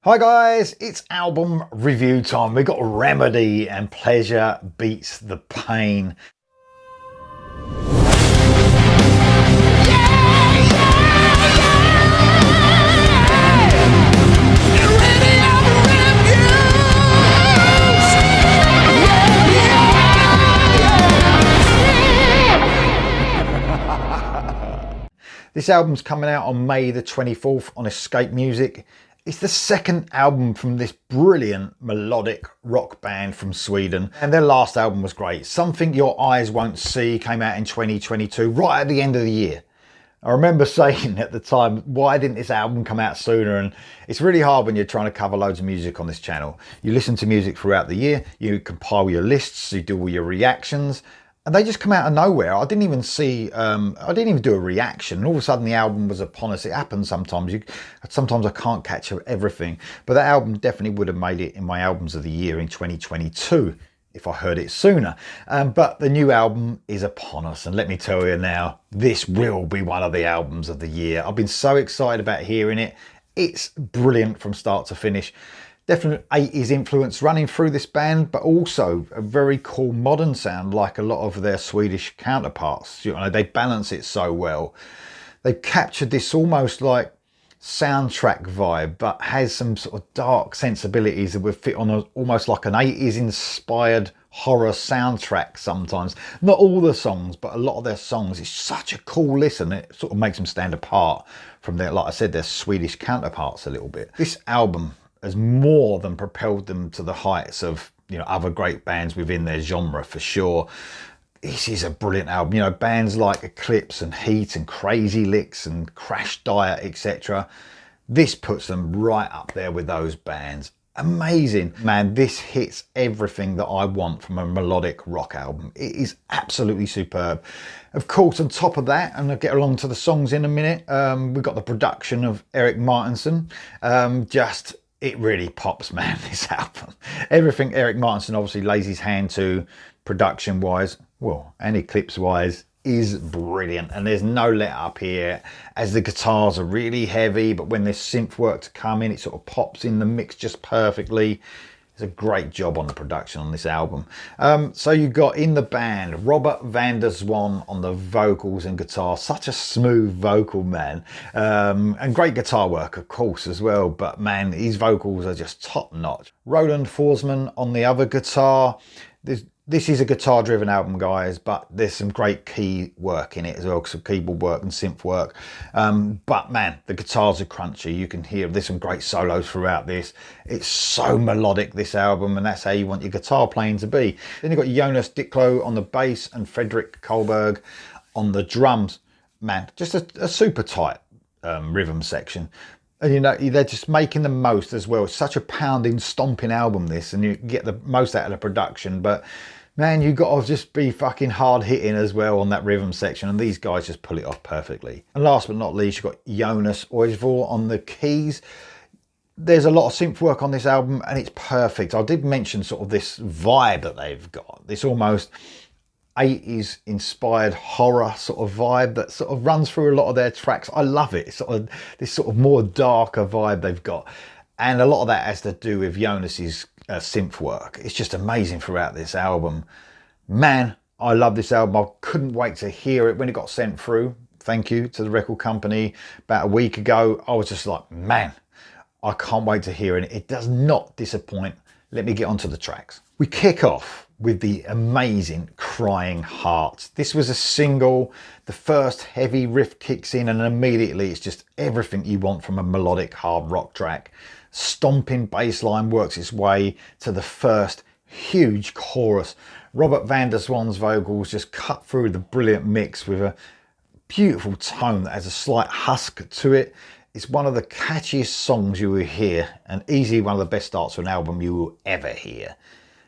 Hi guys, it's album review time. We've got Remedy and Pleasure Beats the Pain. This album's coming out on May the 24th on Escape Music. It's the second album from this brilliant melodic rock band from Sweden, and their last album was great. Something Your Eyes Won't See came out in 2022, right at the end of the year. I remember saying at the time, why didn't this album come out sooner? And it's really hard when you're trying to cover loads of music on this channel. You listen to music throughout the year, you compile your lists, you do all your reactions, and they just come out of nowhere. I didn't even see, I didn't even do a reaction. And all of a sudden the album was upon us. It happens sometimes. Sometimes I can't catch everything. But that album definitely would have made it in my albums of the year in 2022 if I heard it sooner. But the new album is upon us. And let me tell you now, this will be one of the albums of the year. I've been so excited about hearing it. It's brilliant from start to finish. Definite 80s influence running through this band, but also a very cool modern sound like a lot of their Swedish counterparts. You know, they balance it so well. They've captured this almost like soundtrack vibe, but has some sort of dark sensibilities that would fit on almost like an 80s inspired horror soundtrack sometimes. Not all the songs, but a lot of their songs. It's such a cool listen. It sort of makes them stand apart from their, like I said, their Swedish counterparts a little bit. This album has more than propelled them to the heights of, you know, other great bands within their genre for sure. This is a brilliant album. You know, bands like Eclipse and Heat and Crazy Licks and Crash Diet, etc. This puts them right up there with those bands. Amazing. Man, this hits everything that I want from a melodic rock album. It is absolutely superb. Of course, on top of that, and I'll get along to the songs in a minute, we've got the production of Eric Martinson. It really pops, man, this album. Everything Eric Martinson obviously lays his hand to production-wise, well, and Eclipse-wise, is brilliant. And there's no let up here, as the guitars are really heavy, but when there's synth work to come in, it sort of pops in the mix just perfectly. It's a great job on the production on this album. So you got in the band Robert van der Zwan on the vocals and guitar. Such a smooth vocal, man. And great guitar work, of course, as well. But man, his vocals are just top notch. Roland Forsman on the other guitar. This is a guitar driven album, guys, but there's some great key work in it as well, some keyboard work and synth work. But man, the guitars are crunchy. You can hear there's some great solos throughout this. It's so melodic, this album, and that's how you want your guitar playing to be. Then you've got Jonas Diclo on the bass and Fredrik Kohlberg on the drums. Man, just a super tight rhythm section. And you know, they're just making the most as well. It's such a pounding, stomping album, this, and you get the most out of the production. But man, you got to just be fucking hard hitting as well on that rhythm section, and these guys just pull it off perfectly. And last but not least, you've got Jonas Oisvall on the keys. There's a lot of synth work on this album, and it's perfect. I did mention sort of this vibe that they've got, this almost 80s inspired horror sort of vibe that sort of runs through a lot of their tracks. I love it. It's sort of this sort of more darker vibe they've got, and a lot of that has to do with Jonas's synth work. It's just amazing throughout this album. Man, I love this album. I couldn't wait to hear it when it got sent through. Thank you to the record company about a week ago. I was just like, man, I can't wait to hear it. It does not disappoint. Let me get onto the tracks. We kick off with the amazing Crying Heart. This was a single. The first heavy riff kicks in and immediately it's just everything you want from a melodic hard rock track. Stomping bass line works its way to the first huge chorus. Robert van der Zwan's vocals just cut through the brilliant mix with a beautiful tone that has a slight husk to it. It's one of the catchiest songs you will hear, and easily one of the best starts to an album you will ever hear.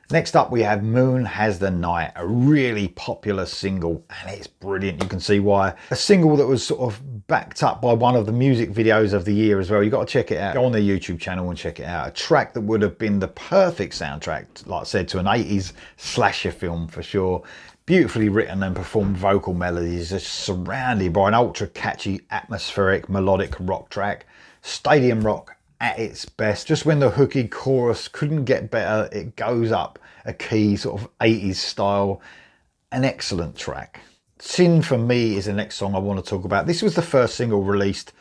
Next up, we have Moon Has the Night, a really popular single, and it's brilliant. You can see why. A single that was sort of backed up by one of the music videos of the year as well. You've got to check it out. Go on their YouTube channel and check it out. A track that would have been the perfect soundtrack, like I said, to an 80s slasher film for sure. Beautifully written and performed vocal melodies, just surrounded by an ultra catchy, atmospheric, melodic rock track. Stadium rock at its best. Just when the hooky chorus couldn't get better, it goes up a key, sort of 80s style. An excellent track. Sin for me is the next song I want to talk about. This was the first single released.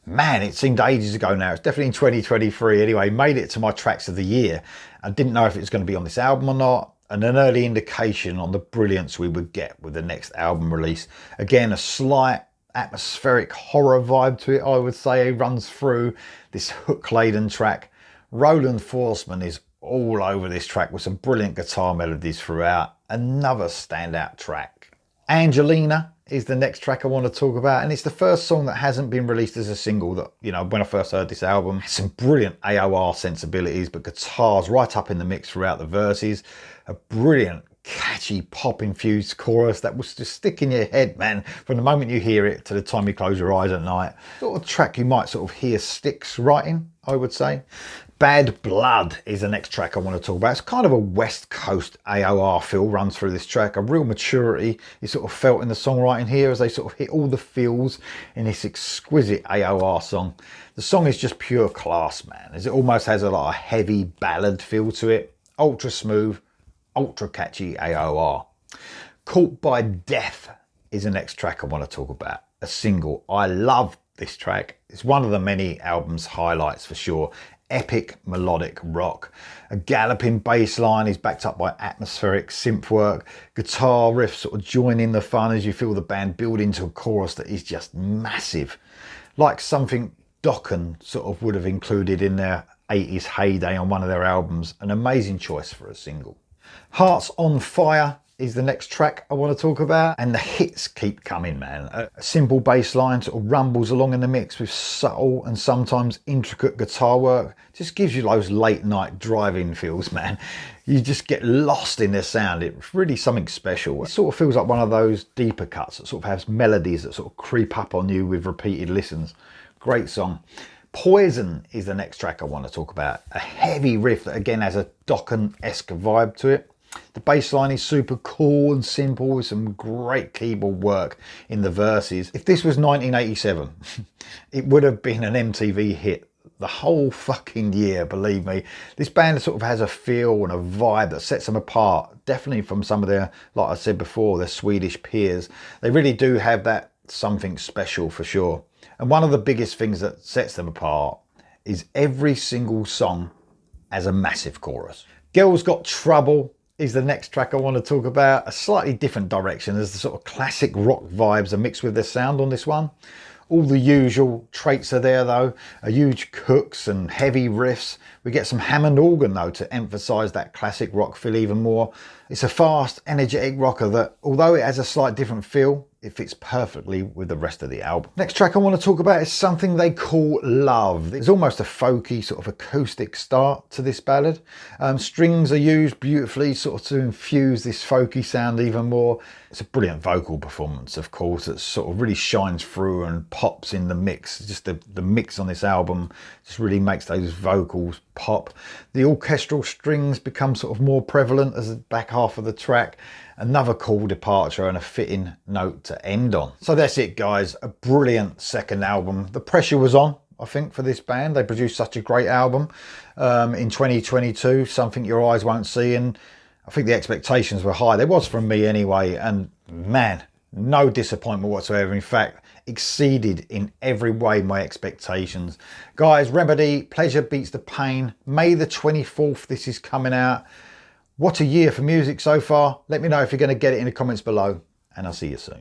Man, it seemed ages ago now. It's definitely in 2023 anyway. Made it to my tracks of the year. I didn't know if it was going to be on this album or not. And an early indication on the brilliance we would get with the next album release. Again, a slight atmospheric horror vibe to it, I would say, runs through this hook-laden track. Roland Forsman is all over this track with some brilliant guitar melodies throughout. Another standout track. Angelina is the next track I want to talk about, and it's the first song that hasn't been released as a single that, you know, when I first heard this album, some brilliant AOR sensibilities, but guitars right up in the mix throughout the verses. A brilliant, catchy, pop-infused chorus that will just stick in your head, man, from the moment you hear it to the time you close your eyes at night. Sort of track you might sort of hear Styx writing, I would say. Bad Blood is the next track I want to talk about. It's kind of a West Coast AOR feel runs through this track. A real maturity is sort of felt in the songwriting here as they sort of hit all the feels in this exquisite AOR song. The song is just pure class, man, as it almost has a lot of heavy ballad feel to it. Ultra smooth, ultra catchy AOR. Caught by Death is the next track I want to talk about. A single. I love this track. It's one of the many album's highlights for sure. Epic melodic rock. A galloping bass line is backed up by atmospheric synth work. Guitar riffs sort of join in the fun as you feel the band build into a chorus that is just massive. Like something Dokken sort of would have included in their 80s heyday on one of their albums. An amazing choice for a single. Hearts on Fire is the next track I want to talk about, and the hits keep coming, man. A simple bass line sort of rumbles along in the mix with subtle and sometimes intricate guitar work. Just gives you those late night driving feels, man. You just get lost in the sound. It's really something special. It sort of feels like one of those deeper cuts that sort of has melodies that sort of creep up on you with repeated listens. Great song. Poison is the next track I want to talk about. A heavy riff that again has a Dokken-esque vibe to it. The bass line is super cool and simple with some great keyboard work in the verses. If this was 1987, it would have been an MTV hit the whole fucking year, believe me. This band sort of has a feel and a vibe that sets them apart, definitely from some of their, like I said before, their Swedish peers. They really do have that something special for sure. And one of the biggest things that sets them apart is every single song has a massive chorus. Girls Got Trouble is the next track I want to talk about. A slightly different direction as the sort of classic rock vibes are mixed with their sound on this one. All the usual traits are there though, a huge hooks and heavy riffs. We get some Hammond organ though to emphasise that classic rock feel even more. It's a fast, energetic rocker that, although it has a slight different feel, it fits perfectly with the rest of the album. Next track I want to talk about is something they call Love. It's almost a folky sort of acoustic start to this ballad. Strings are used beautifully sort of to infuse this folky sound even more. It's a brilliant vocal performance, of course, that sort of really shines through and pops in the mix. Just the mix on this album just really makes those vocals pop. The orchestral strings become sort of more prevalent as the back half of the track. Another cool departure and a fitting note to end on. So that's it, guys. A brilliant second album. The pressure was on, I think, for this band. They produced such a great album in 2022, something your eyes won't see, and I think the expectations were high. There was from me anyway, and man, no disappointment whatsoever. In fact, exceeded in every way my expectations. Guys, Remedy, Pleasure Beats the Pain. May the 24th, this is coming out. What a year for music so far. Let me know if you're going to get it in the comments below, and I'll see you soon.